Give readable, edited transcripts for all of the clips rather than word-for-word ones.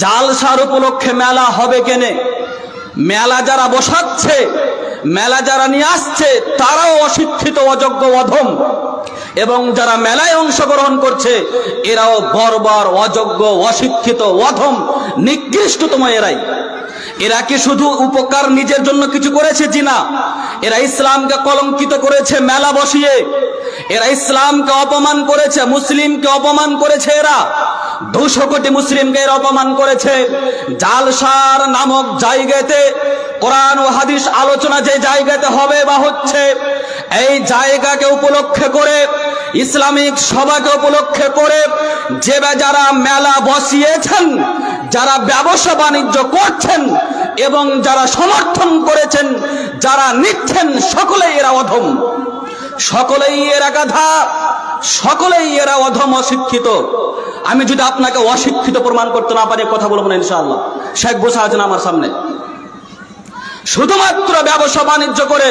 জালসার উপলক্ষে মেলা হবে কেনে? মেলা যারা বসাচ্ছে, মেলা যারা নিয়ে আসছে তারাও অশিক্ষিত, অযোগ্য, অধম, এবং যারা মেলায় অংশগ্রহণ করছে এরাও বর্বর, অযোগ্য, অশিক্ষিত, অধম, নিকৃষ্টতম এরাই। এরা কি শুধু উপকার নিজের জন্য কিছু করেছে? জি না, এরা ইসলামকে কলঙ্কিত করেছে মেলা বসিয়ে, এরা ইসলামকে অপমান করেছে, মুসলিমকে অপমান করেছে, এরা 200 কোটি মুসলিমকে এরা অপমান করেছে। জালসার নামক জায়গাতে কোরআন ও হাদিস আলোচনা যে জায়গাতে হবে বা হচ্ছে, এই জায়গাকে উপলক্ষে করে, ইসলামিক সভাকে উপলক্ষে করে যে যারা মেলা বসিয়েছেন, যারা ব্যবসা বাণিজ্য করছেন এবং যারা সমর্থন করেছেন, যারা নিচ্ছেন, সকলেই এরা অধম, সকলেই এরা গাধা, সকলেই এরা অধম, অশিক্ষিত। আমি যদি আপনাকে অশিক্ষিত প্রমাণ করতে না পারি কথা বলবো না ইনশাআল্লাহ। শেখ বসে আছেন আমার সামনে, শুধুমাত্র ব্যবসা বাণিজ্য করে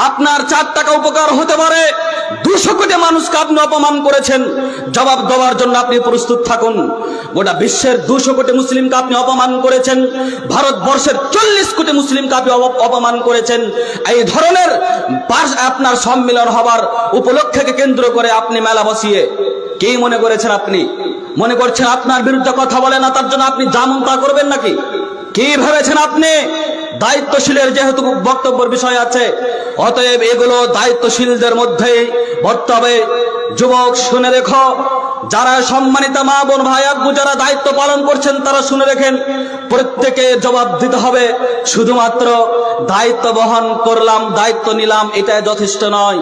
আপনার 4 টাকা উপকার হতে পারে, 200 কোটি মানুষকে আপনি অপমান করেছেন, জবাব দেওয়ার জন্য আপনি প্রস্তুত থাকুন। গোটা বিশ্বের 200 কোটি মুসলিমকে আপনি অপমান করেছেন, ভারতবর্ষের 40 কোটি মুসলিমকে আপনি অপমান করেছেন। এই ধরনের আপনার সম্মেলন হবার উপলক্ষকে কেন্দ্র করে আপনি মেলা বসিয়ে কি মনে করেছেন? আপনি মনে করছেন আপনার বিরুদ্ধে কথা বলে না, তার জন্য আপনি যেমন তা করবেন নাকি? কি ভেবেছেন আপনি? দায়িত্বশীলের যেহেতু বক্তব্যের বিষয় আছে, অতএব এগুলো দায়িত্বশীলদের মধ্যেই বলতে হবে। যুবক শুনে রেখো, যারা সম্মানিত মা বোন ভাই আব্বু যারা দায়িত্ব পালন করছেন তারা শুনে রেখেন, প্রত্যেকে জবাব দিতে হবে। শুধুমাত্র দায়িত্ব বহন করলাম, দায়িত্ব নিলাম, এটা যথেষ্ট নয়।